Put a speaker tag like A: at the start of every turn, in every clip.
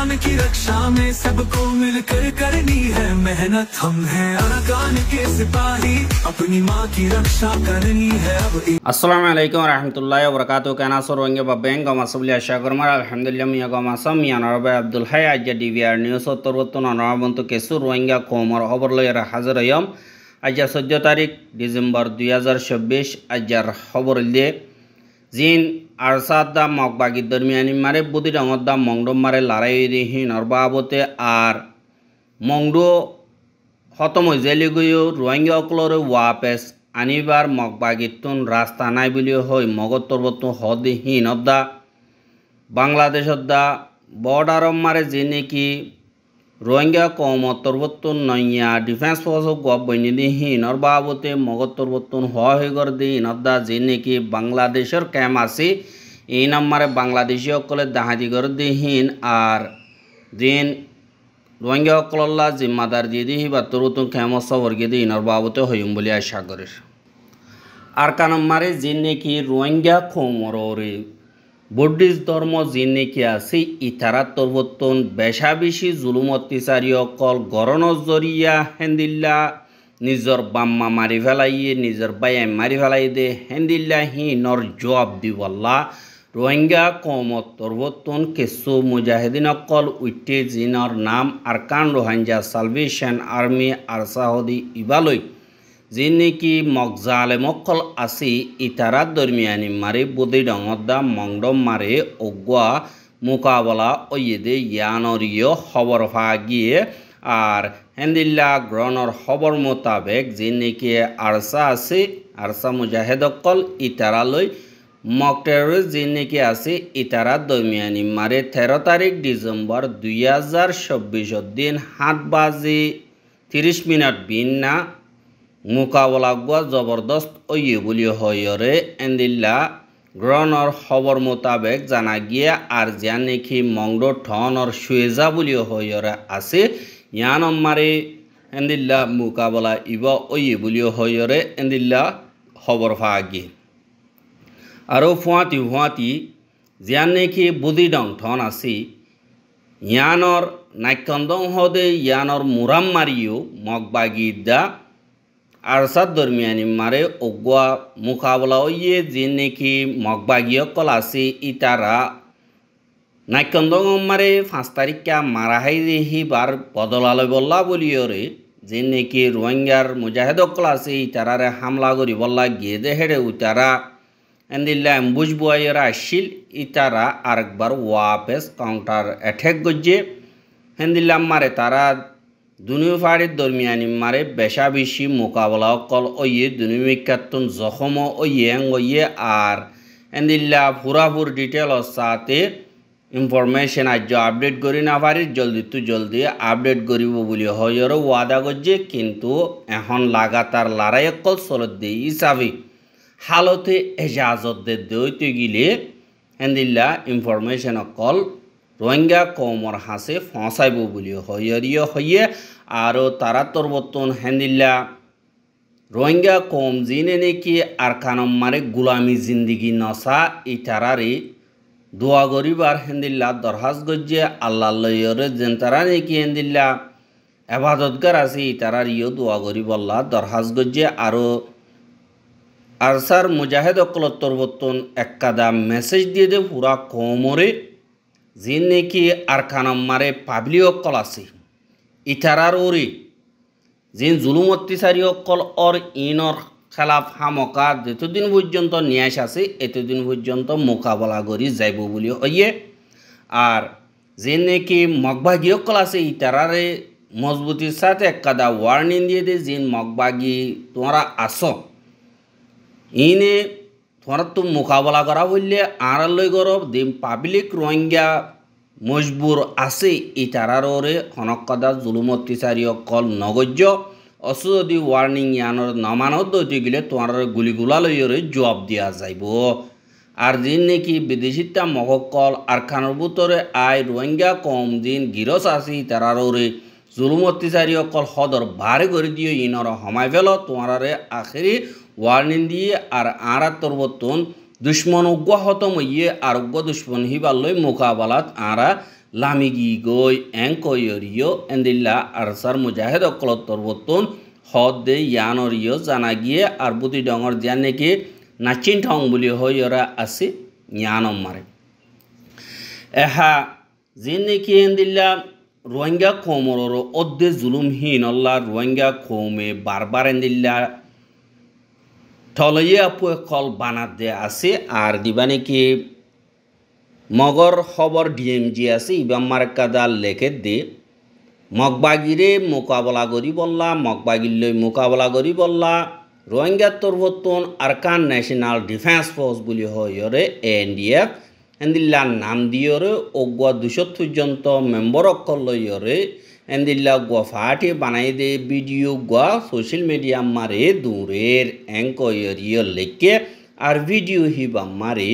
A: अरकान की रक्षा में सबको मिलकर करनी है मेहनत। हम हैं अरकान के सिपाही, अपनी माँ की रक्षा करनी है अब।
B: अस्सलामु अलैकुम रहमतुल्लाहि व बरकातुहू केना सोरंगे बाबें गमा सबलिया शागरमार अल्हम्दुलिल्लाह मिया गमा सम मिया नरबे अब्दुल हाय आज्जा डिविआर নিউজ উত্তরবর্তন নরবন্ত কেসু রোহিঙ্গা কৌমর খবর লইয়া হাজির হইম। আজ্জা 14 তারিখ ডিসেম্বর 2024 আজ্জার খবর দিয়ে জিন আরসাদা মকবাগি দরমিয়ানি মারে বুদি রঙদা মংডম মারে লড়াই দিহি নরবাবতে আর মংডো খতম হয়ে জেলি গিয়েও রোহিঙ্গা অকলরে ওয়াপেস আনিবার মকবাগিতুন রাস্তা নাই বলিও হই মগতরবত হদিহি নদ্দা বাংলাদেশদা বর্ডার মারে যে নাকি রোহিঙ্গা কৌমতরবতুন নইয়া ডিফেন্স ফোর্স গব বইনিদিহি নরবাবতে মগতরবতুন হয়ে গর দি নদ্দা যে নাকি বাংলাদেশের ক্যাম্প আছে এই নাম্বারে বাংলাদেশি অকলে দাহাদি গর দিহীন আর দিন রোহিঙ্গা অকল্লা জিম্মাদার দিয়ে দিহি বা তরুতুন ক্যাম্প সবর্গে দি নরবাবতে হইম বলে আশা করে আর কানম্মারে যে নাকি রোহিঙ্গা কৌমরে বুদ্ধিস্ট ধর্ম যে নাকি আছে ইতারা তরবতন বেশা বেশি জুলুম অত্যাচারী অকল গরণর জরিয়া হেন্দিল্লা নিজর বাম্মা মারি ফেলাইয়ে নিজর বায়াই মারি ফেলাই দে হেন্দিল্লা হি নর জবাব দিবল্লা রোহিঙ্গা কৌমত তরবতন কেসু মুজাহিদিন অকল উইটে জিনর নাম আরকান রোহিঙ্গা সালভেশন আর্মি আরসাহদি ইবালই যে নাকি মকজালে মকল আসি ইতারা দরমিয়ানি মারে বুদি ডঙদা মংডম মারে অগুয়া মোকাবলা ওয়েদে ইয়ানরিয় খবর গিয়ে আর হেন্দিল্লা গ্রহণর খবর মোতাবেক যে নাকি আরসা আছে আরসা মুজাহেদ অকল ইতারালৈ মক টেররিস্ট যে নাকি আছে ইতারা দরমিয়ানি মারে 13 তারিখ ডিসেম্বর 2024 দিন 7:30 বিন্না মোকাবলা গুয়া জবরদস্ত ওয়ে বলি হয়রে এন্দিল্লা গ্রহণর খবর মোতাবেক জানা গিয়ে আর যা নাকি মংডো ঠনর সুয়েজা বলি হয়রে আছে ইয়ান মারে এন্দিল্লা মোকাবলা ইব ওয়ে বলি হয়রে এন্দিল্লা খবর গিয়ে আরও ফুয়াতি যা নাকি বুদিডং ঠন আছে ইয়ানর নাইকন্দং হদে ইয়ানর মুরাম মারিও মকবাগিদা আরসাদ দরমিয়ানি মারে অগুয়া মোকাবলা ওয়ে যে নাকি মকবাগীয় কল আছে ইতারা নাইকন্দং মারে 5 তারিখা মারাহাই রেহিবার বদলালে বল্লা বলিওরে যে নাকি রোহিঙ্গার মুজাহিদ কল আছে ইতারারে হামলা করি বল্লা গিয়ে দে হেড়ে উতারা এন্দিল্লা এম্বুজ বুয়াইরা আসিল ইতারা আরেকবার ওয়াপেস কাউন্টার অ্যাটাক গজ্জে হেন্দিল্লা মারে তারা দুনিয়া ফাড়ির দরমিয়ানি মারে বেশা বেশি মোকাবলা কল ওয়ে দুনিমিকাতুন জখম ওয়ে আর এন্দিল্লা পুরাপুর ডিটেল সাথে ইনফরমেশন আজ আপডেট করি না পারি জলদি আপডেট করিব বলে হয়র ওয়াদা করছে কিন্তু এখন লাগাতার লড়াই কল চলত দিয়ে হিসাবে হালতে এজাজত দইতে গিলে এন্দিল্লা ইনফরমেশন কল রোহিঙ্গা কৌমর হাসে ফসাইব বলে হইয়রিয় হইয়ে আর তারা তরবতন হেন্দিল্লা রোহিঙ্গা কৌম জিনে নাকি আর কানম মারে গুলামি জিন্দিগি নসা ইতারারে দোয়া গরিবার হেন্দিল্লা দরহাজ গজ্জে আল্লাহ লইয়রে যেন তারা নাকি হেন্দিল্লা এবাদতগার আছে ইতারার ইয় দোয়া গরিবল্লা দরহাজ গজ্জে আরসার মুজাহিদ অকল তরবতন একাদা মেসেজ দিয়ে দে পুরা কৌমরে যে নাকি আর কানম মারে পাবলিক অকল আছে ইতারার ওরে যে জুলুম অত্যাচারী অকল অর ইনর খেলাফ হামকা যতদিন পর্যন্ত ন্যায় আছে এতদিন পর্যন্ত মোকাবলা করি যাইব বলি হইয়ে আর যে নাকি মকবাগী অকল আছে ইতারারে মজবুতির সাথে একাদা ওয়ার্নিং দিয়ে দে যে মকবাগী তোমরা আসো ইনে তোমরা তো মোকাবলা করা বললে আড়ালই গরব দিন পাবলিক রোহিঙ্গা মজবুর আছে ইতারারে হনকদা জুলুম অত্যাচারী অকল নগজ্য অস যদি ওয়ার্নিং ইয়ানোর নমানত দইতে গেলে তোমার গুলিগুলা লইরে জবাব দিয়া যাইব আর দিন নাকি বিদেশিতা মহকল আর খানোর ভিতরে আই রোহিঙ্গা কম দিন গিরস আছে ইতারারে জুলুম অত্যাচারী অকল সদর বারে করে দিয়ে ইনর হমাই ফেল তোমারে আখেরি ওয়ার্নিং দিয়ে আর আরা তরবতন দুশ্মন উগ্র হতম ইয়ে আর উগ্র দুশ্মন হিবাল্লই মোকাবালাত আরা লামিগি গই এং কইরিও এন্দিল্লা আরসার মুজাহিদ অকলত্তর বতুন হদ দে ইয়ানরিও জানা গিয়ে আর বুতি ডঙর জিয়ান নাকি নাচিন ঠং বলি হইরা আছে ইয়ানম মারে এহা যে নাকি এন্দিল্লা রোহিঙ্গা কৌমর অদ্দে জুলুমহীন আল্লাহ রোহিঙ্গা কৌমে বারবার এন্দিল্লা থলইয়ে আপু কল বানাত দে আছে আর দিবা নাকি মগর খবর ডিএমজি আছে ইবাম মার্কাদার লেখে দে মগবাগিরে মোকাবলা করি বললা মগবাগির মোকাবলা করি বললা রোহিঙ্গা তরবতন আরকান ন্যাশনাল ডিফেন্স ফোর্স বলি হয়রে এনডিএফ এন্দিল্লা নাম দিয়রে ওগুয়া 200 পর্যন্ত মেম্বর অকল লইয়রে এন্দিল্লা গুয়া ফাটি বানাই দে ভিডিও গুয়া সোশ্যাল মিডিয়া মারে দূরের এঙ্কয়রিয় লেখে আর ভিডিও হিবা মারে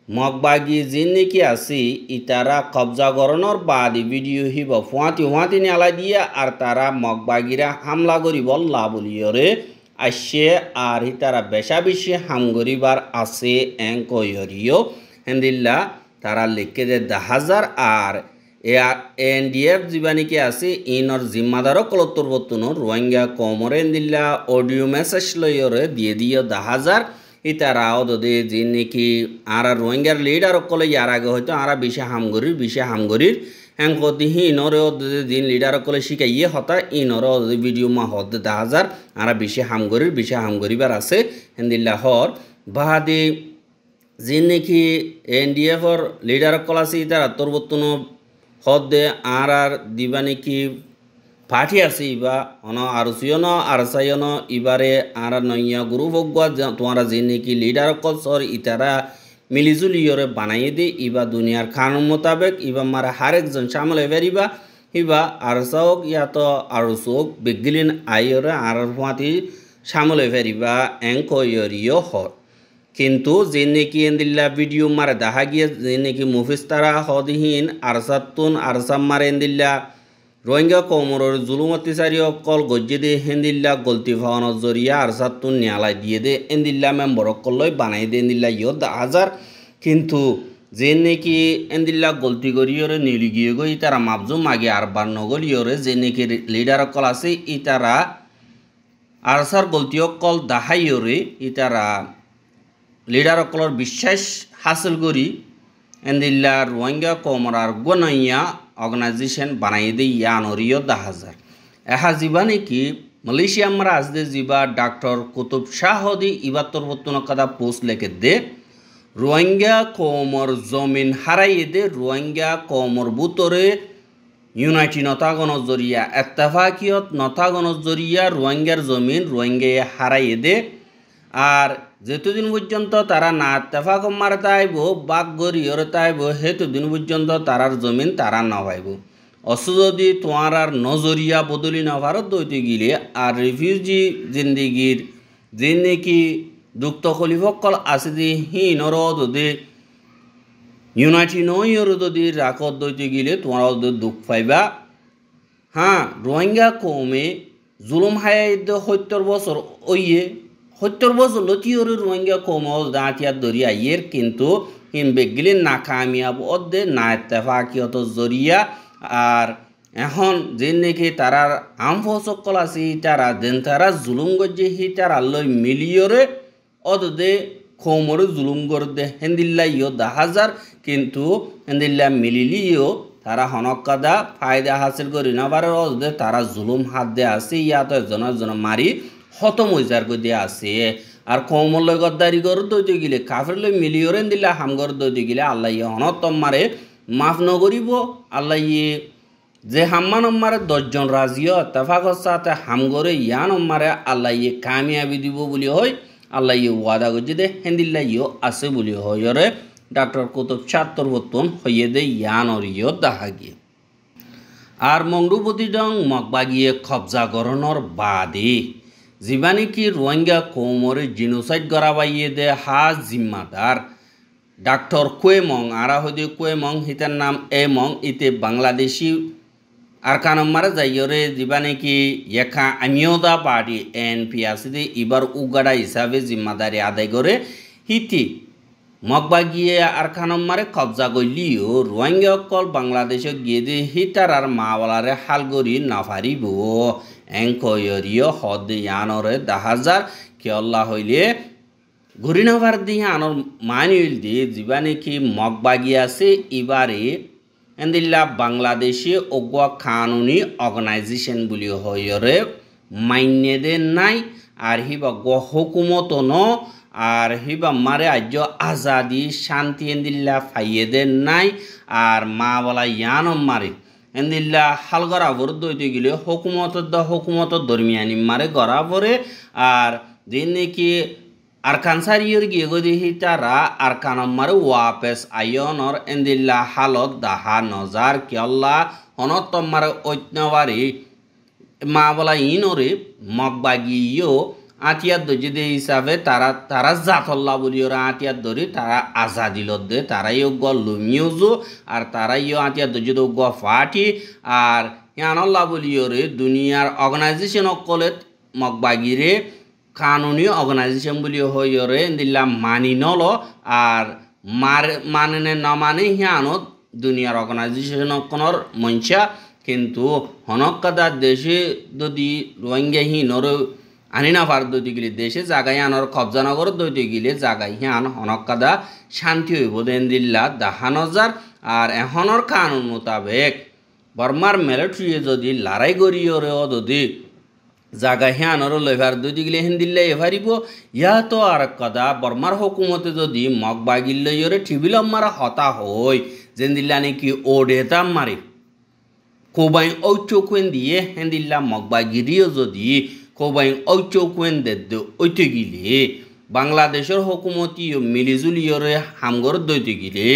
B: মগবাগি যে নাকি আছে ইতারা কবজা করানোর বাদ ভিডিও হিবা ফুয়াতি নেলা দিয়ে আর তারা মগবাগিরা হামলা করি বললা বলিয়রে আসে আর ইতারা বেশা বেশি হাম করিবার আছে এঙ্কয়রিয় এন্দিল্লা তারা লিখে যে 10,000 আর এনডিএফ জীবানিকে আছে ইনর জিম্মাদারও কলত্তর বতুন রোহিঙ্গা কমরে এন্দিল্লা অডিও মেসেজ লইরে দিয়ে 10,000 ইতারা ওদে যে নাকি আর রোহিঙ্গার লিডার কলে ইয়ার আগে হয়তো আর বেশি হামগরির হ্যাংকদিহি ইনরে দিন লিডার কলে শিখাইয়ে হতা ইনর ভিডিও মা হদ 10,000 আর বেশি হামগরিবার আছে এন্দিল্লা হর বাহাদি যে নাকি এনডিএফর লিডার কল আছে ইতারা তরবতুন হদে আর দিবা নাকি পাঠি আছে ইবা অন আরসিয়ন আরসায়ন ইবারে আর নইয়া গুরু ভগবা তোমারা যে নাকি লিডার কল সর ইতারা মিলিজুলিয়রে বানাই দে ইবা দুনিয়ার কানুন মোতাবেক ইবা মারা হার একজন সামল এবারিবা ইবা আরসাওক ইয়াত আরসোক বেগিলিন আইয়রে আর ফাঁতি সামল এবারিবা এঙ্কয়রিও হর কিন্তু যে নাকি এন্দিল্লা ভিডিও মারে দেখা গিয়ে যে নাকি মুফিস্তারা হদহীন আরসাতুন আরসাম মারে এন্দিল্লা রোহিঙ্গা কৌমর জুলুম অত্যাচারী অকল গজ্জে দে হেন্দিল্লা গলতি ভাওয়ানোর জরিয়া আরসাতুন নিয়ালাই দিয়ে দে এন্দিল্লা মেম্বর অকল লই বানাই দে এন্দিল্লা 10,000 কিন্তু যে নাকি এন্দিল্লা গলতি করিয়রে নিলি গিয়ে গই তারা মাপজু মাগে আর বার নগলিয়রে যে নাকি লিডার অকল আছে ইতারা আরসার গলতি অকল দাহাইয়রে ইতারা লিডার অকলর বিশ্বাস হাসিল করি এন্দিল্লা রোহিঙ্গা কমরার গনাইয়া অর্গানাইজেশন বানাই দে ইয়ানরিও 10,000 এহা জিবা নাকি মালয়েশিয়া আমরা আজদে জিবা ডাক্তার কুতুব শাহদি ইবাত্তর বত্তন কাদা পোস্ট লেখে দে রোহিঙ্গা কমর জমিন হারাইয়ে দে রোহিঙ্গা কমর বুতরে ইউনাইটি নতাগণর জরিয়া এত্তেফাকিয়ত নতাগণর জরিয়া রোহিঙ্গার জমিন রোহিঙ্গা হারাইয়ে দে আর যেতদিন পর্যন্ত তারা না এত্তেফাক মারে তাইব বাক গরিয়রে তাইব সেতদিন পর্যন্ত তারার জমিন তারা না পাইব অস যদি তোমার আর নজরিয়া বদলি না ভারত দইতে গিলে আর রিফিউজি জিন্দিগির যে নাকি দুঃখ খলিফকল আছে যে হিনর যদি ইউনাইটি নইর যদি রাখত দইতে গিলে তোমার দুঃখ পাইবা হ্যাঁ রোহিঙ্গা কমে জুলুম হায় 70 বছর ওইয়ে 70 বছর লতিয়রে রোহিঙ্গা কমল দাঁতিয়ার দরিয়া ইয়ের কিন্তু হিম বেগিলে নাকামিয়াব অদ্দে না এত্তেফাকিয়ত জরিয়া আর এখন যে নাকি তারার আমফসকল আছে তারা দেন তারা জুলুম গজ্জে হি তারা লই মিলিয়রে অদে কমরে জুলুম গরদে হেন্দিল্লা 10,000 কিন্তু হেন্দিল্লা মিলিলিও তারা হনকাদা ফায়দা হাসিল করি না বারে অদে তারা জুলুম হাত দে আছে ইয়াত জন মারি খতম হইজার গদি আছে আর কমল লই গদ্দারি গর দইতে গিলে কাফের লই মিলিয়রেন দিলা হামগর দইতে গিলে আল্লাহ অনতম মারে মাফ নগরিব আল্লাহ যে হাম্মান মারে 10 জন রাজিও ইত্তেফাকর সাথে হামগরে ইয়ান মারে আল্লাহ কামিয়াবি দিব বলি হয় আল্লাহ ওয়াদা গজি দে হেন্দিল্লা আছে বলি হয় রে ডাক্তার কুতুব 76 বতন হইয়ে দে ইয়ান অরিয় দাহাগি আর মংডুপতি ডং মগবাগিয়ে কবজা গরনর বাদে জীবানি কি রোহিঙ্গা কৌমরে জিনোসাইড গড়াবাইয়ে দে হা জিম্মাদার ডাক্তার কুয়েমং আরা হইদে কুয়েমং হিতার নাম এমং ইতে বাংলাদেশি আর কানম্মারে যাইয়রে জীবানি কি একা আমিওদা পার্টি এনপি আছে দে এবার উগাড়া হিসাবে জিম্মাদারি আদায় করে হিতি মগবা গিয়ে আর খানম্মারে কবজা করলিও রোহিঙ্গা অকল বাংলাদেশত গিয়ে দে হিটার আর মাওয়ালারে হালগরি নাফারিব এংকয়রিও হদ ইয়ানরে 10,000 কেল্লা হইলে ঘুরি নাফার দিয়ে আনর মানিল দিয়ে যা নাকি মগবা গিয়ে আছে এবারে এন্দিল্লা বাংলাদেশে অগুয়া কানুনি অর্গানাইজেশন বলি হয়রে মাইনে দে নাই আর হিবা গ হুকুমত ন আর হিবা মারে আজ আজাদি শান্তি এন্দিল্লা ফাইয়ে দে নাই আর মা বলা ইয়ান মারে এন্দিল্লা হাল গড়াবর দইতে গেলে হুকুমত দরমিয়ানি মারে গড়াবরে আর যে নাকি আরকানসারিয়র গিয়ে গদি তারা আরকানম্মারে ওয়াপেস আয়নর এন্দিল্লা হালত দাহা নজার কেল্লা হনতম্মারে ঐতনবারি মা বলা ইনরে মগবাগিও আটিয়ার দজি দে হিসাবে তারা জাতল্লা বলি ওরা আটিয়ার ধরি তারা আজাদিল দে তারাইও গ লুমিউজো আর তারাইও আটিয়ার দজি গ ফাটি আর ইয়ানল্লা বলি ওরে দুনিয়ার অর্গানাইজেশন অকলে মগবাগিরে কানুনি অর্গানাইজেশন বলি হইরে দিল্লা মানি নল আর মানে ন মানে হিয়ানত দুনিয়ার অর্গানাইজেশন কোনর মঞ্চা কিন্তু হনকাদার দেশে যদি রোহিঙ্গা হিনর আনি না পার দইতে গেলে দেশে জাগাই আনর কবজানগর দইতে গেলে জাগাই হিয়ান হনকাদা শান্তি হইব দেন দিল্লা 10,000 আর এখনর কানুন মোতাবেক বর্মার মিলিটারি যদি লড়াই করিয়রে যদি জাগা হিয়ানর লইভার দইতে গেলে হেন দিল্লা এভারিব ইয়া তো আর কদা বর্মার হুকুমতে যদি মগবাগিল লইরে ঠিবিলম মারা হতা হই যেন দিল্লা নাকি ওডেতাম মারি কোবাই ঔচকুয়েন দিয়ে হেন দিল্লা মগবাগিরিও যদি কোবাই ঔচকুয়েন দে ওইতে গিলে বাংলাদেশের হুকুমতিও মিলিজুলিয়রে হামগর দইতে গিলে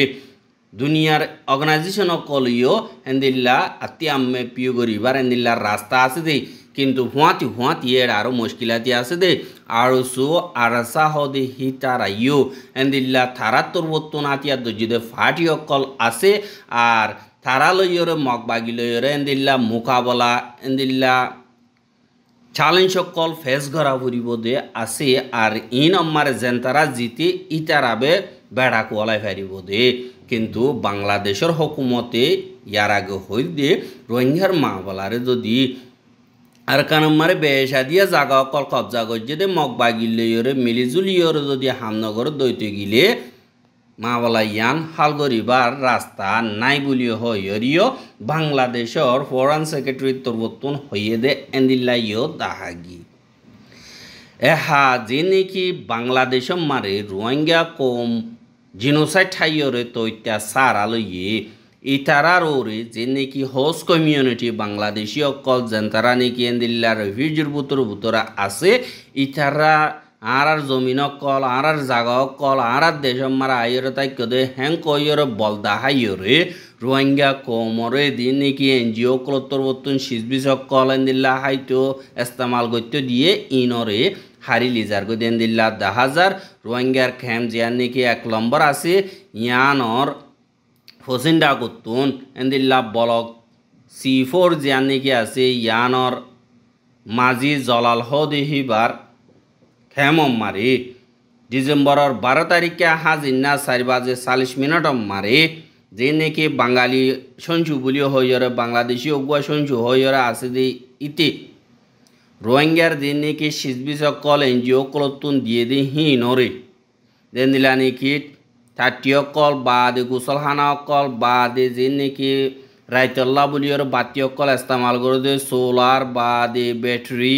B: দুনিয়ার অর্গানাইজেশন কলিও হেন্দিল্লা আত্মি আম্মে পিও গরিবার হেন্দিল্লার রাস্তা আছে দে কিন্তু হুঁয়াতি এর আরও মুশকিলাতি আছে দে আরও সো আরসা হদে হিতারাইও হেন্দিল্লা থারা তোরবত্তন আতিয়ার দজিদে ফাটি অকল আছে আর থারা লইয়রে মগবাগি লইয়রে হেন্দিল্লা মোকাবলা হেন্দিল্লা চ্যালেঞ্জ সকল ফেস ঘরা ফুরিব দে আছে আর ইন আমার যেন তারা জিতে ইতারাবে বেড়া কোয়ালাই ফারিব দে কিন্তু বাংলাদেশের হুকুমতে ইয়ার আগে হইল দে রোহিঙ্গার মা বলারে যদি আর কানমারে বেশা দিয়া জাগা অকল কবজা করছে দে মগবাগিলরে মিলিজুলিয়রে যদি হামনগর দইতে গিলে মা বলা ইয়ান হালগরিবার রাস্তা নাই বলি হইরিও বাংলাদেশের ফরেন সেক্রেটারি তরবতন হইয়ে দে এন্দিল্লাইও দাহাগি এহা যে নাকি বাংলাদেশ মারে রোহিঙ্গা কম জিনোসাইড ঠাইয়রে তৈত্যাচার আলইয়ে ইতারার ওরে যে নাকি হোস্ট কমিউনিটি বাংলাদেশি অকল যেন তারা নাকি এন্দিল্লা রেফিউজির ভিতরা আছে ইতারা আর জমিন অকল আর জাগা অকল আর দেশ মারা আইরে তাই কদে হ্যাং কইরে বলদা হাইরে রোহিঙ্গা কমরে দিন নাকি এনজিও কলতর বর্তন সিজবিস অকল এন্দিল্লা হাইতো ইস্তেমাল করতে দিয়ে ইনরে হারি লিজার গো দেন দিল্লা 10,000 রোহিঙ্গার খেম জিয়ান নাকি 1 নম্বর আছে ইয়ানর ফসিন্ডা কুতুন এন্দিল্লা বলক C4 জিয়ান নাকি আছে ইয়ানর মাজি জলাল হদিহিবার খেম মারি ডিসেম্বরের 12 তারিখে হাজিনা 4:40 মারে যে নাকি বাঙালি সঞ্চু বলি হইরে বাংলাদেশি অগুয়া সঞ্চু হইরে আছে যে ইতি রোহিঙ্গার দিন নাকি সিজবি সকল এনজিও কলতুন দিয়ে দি হিনরে দেন দিলা নাকি 30 অকল বাদে গোসলখানা অকল বাদে যে নাকি রাইতল্লা বলি বাতি অকল ইস্তেমাল করে দে সোলার বাদে ব্যাটারি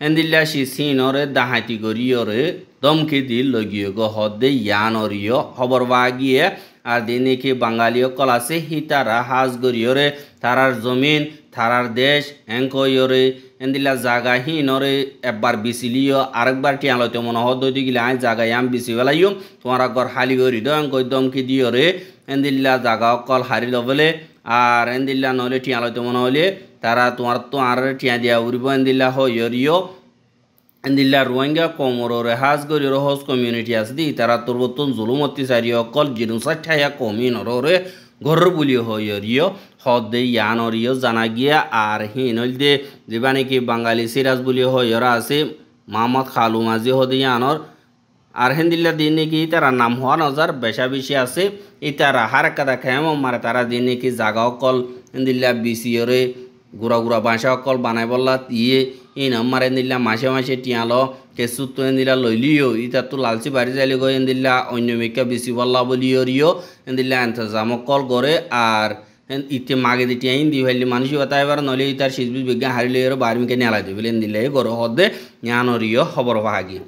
B: এন্দিল্লা সিনরে দাহাতি করিয়রে দমকি দিল লগিয়ে গো হদে ইয়ানরিয় খবর বাগিয়ে আর দিন নাকি বাঙালি অকল আছে হিতারা হাজ গরিয়রে তারার জমিন তারার দেশ এঙ্কয়রে এন্দিল্লা জাগা হিনরে একবার বিচিলিও আরেকবার টিয়ালতে মনে হদ গিলে আই জাগায় আম বিচি পেলাইও তোমার ঘর হালি করি দঙ্কই দমকি দিয়রে এন্দিল্লা জাগা অকল হারি লবলে আর এন্দিল্লা নহলে টিয়ালতে মনে হলে তারা তোমার তো আর টিয়া দিয়া উড়ব এন্দিল্লা হইরিও এন্দিল্লা রোহিঙ্গা কমরে হাজ গরিয়র হোস কমিউনিটি আছে দি তারা তোর বর্তন জুলুম অত্যাচারী অকল জিনুসার ঠাইয়া কমিনরে ঘর বলি হইরিও হদে ইয়ানরিও জানা গিয়া আর হিনল দে যেবা নাকি বাঙালি সিরাজ বলি হইরা আছে মোহাম্মদ খালু মাঝি হদে ইয়ানর আর হেন্দিল্লা দিন নাকি তারা নাম হওয়া নজার বেশা বেশি আছে ইতারা হারাকাদা খেম মারে তারা দিন নাকি জাগা অকল হেন্দিল্লা বিসিওরে গুড়া গুড়া বাসা অকল বানাই বললা ইয়ে ই নাম্মারে দিল্লা মাসে মাসে টিয়ালো কেসুত তো এদিলা লইলিও ইতা তো লালচি বাড়ি যাইলে গো এদিল্লা অন্য মেকা বেশি বললা বলিও রিও এদিল্লা এন্তজাম কল করে আর ইতে মাগে দি টিয়াইন দি ভাইলি মানুষ কথা এবার নলে ইতার শিশবি বিজ্ঞান হারিলে এর বারমিকে নেলা দিবেন এদিল্লা গর হদে জ্ঞানরিও খবর ভাগি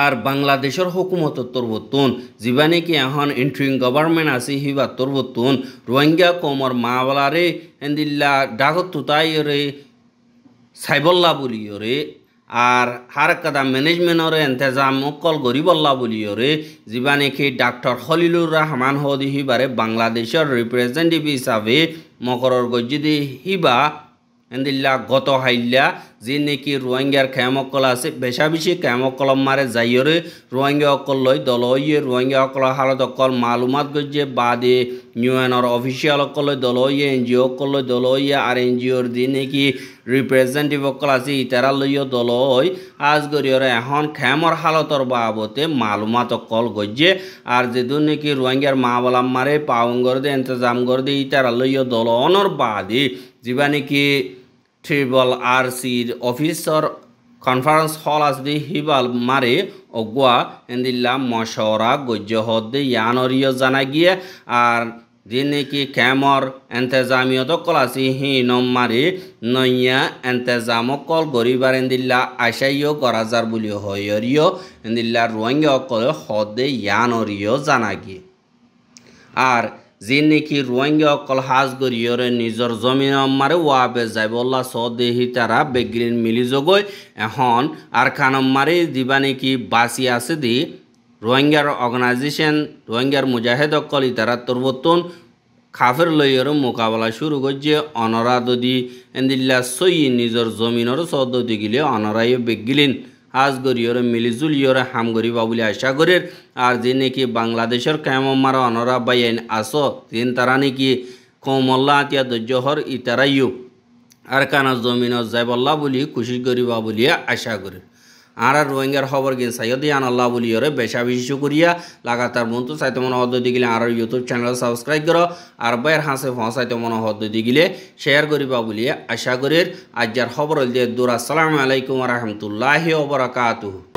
B: আর বাংলাদেশের হুকুমত তরবতুন যিবা নাকি এখন ইন্টারিম গভর্নমেন্ট আছে হিবা তরবতুন রোহিঙ্গা কমর মাওলারে এদিল্লা ডাকত তুতাই রে সাইবল্লা বলিও রে আর হারকাদা ম্যানেজমেন্টরে এন্তেজাম অকল গরিবল্লা বলিও রে যিবা নাকি ডাক্তার খলিলুর রহমান হদি হিবারে বাংলাদেশের রিপ্রেজেন্টেটিভ হিসাবে মকরর গজ্জিদি হিবা এদিল্লা গত হাইল্লা যে নাকি রোহিঙ্গার খেমকল আছে বেশা বেশি খেমকল মারে যাইরে রোহিঙ্গা অকল লই দল ইয়ে রোহিঙ্গা অকল হালত অকল মালুমাত গজ্জে বাদে ইউএনর অফিসিয়াল অকল দল ইয়ে এনজিও অকল দল ইয়ে আর এনজিওর যে নাকি রিপ্রেজেন্টেটিভ অকল আছে ইতারা লইয় দল হই আজ গরিয়রে এখন খেমর হালতর বাবতে মালুমাত অকল গজ্জে আর যেদিন নাকি রোহিঙ্গার মা বলাম মারে পাউঙ্গর দে ইন্তজাম করে দে ইতারা লইয় দল অনর বাদে যিবা নাকি ট্রিবল RCর অফিসর কনফারেন্স হল আসদি হিবাল মারে অগুয়া এদিল্লা মশওরা গজ্য হদে ইয়ানরিয় জানা গিয়ে আর যে নাকি ক্যামর এন্তেজামিয়ত কল আছে হি নম মারে নইয়া এন্তেজাম কল গরিবার এদিল্লা আশাইও গরাজার বলি হয়রিও এদিল্লা রোহিঙ্গা অকল হদে ইয়ানরিয় জানা গিয়ে আর যে নাকি রোহিঙ্গা অকল হাজ গরিয়রে নিজর জমিন মারে ওয়াবে যাইবল্লা সদেহি তারা বেগিন মিলি জগই এখন আর খানম মারে দিবা নাকি বাসি আছে দি রোহিঙ্গার অর্গানাইজেশন রোহিঙ্গার মুজাহিদ অকল ইতারা তরবতুন খাফের লইয়ের মোকাবেলা শুরু করছে অনরা যদি এদিল্লা সই নিজর জমিনের সদ্দি গিলে অনরাই বেগিলিন আজ গরিয়র মিলিজুলিয়র হাম গরিবা বলে আশা করের আর যে নাকি বাংলাদেশের ক্যামার অনরা বাইন আস তিন তারা নাকি কমল্লা আতিয়া দর্জহর ইতারাইও আর কানা জমিন যাইবল্লা বলি খুশি গরিবা বলিয়া আশা করে আর রোহিঙ্গার খবর গিয়ে সাইয়দ ইয়ান আল্লাহ বলিয়রে বেশা বেশি করিয়া লাগাতার বন্ধু চাইতে মনে হদ দিলে আর ইউটিউব চ্যানেল সাবস্ক্রাইব করো আর বাইর হাসে ফসাইতে মনে হদ দিলে শেয়ার করিবা বলিয়া আশা করের আজ যার খবর দিয়ে দূর আসসালামু আলাইকুম রহমতুল্লাহি ওয়া বারাকাতুহু।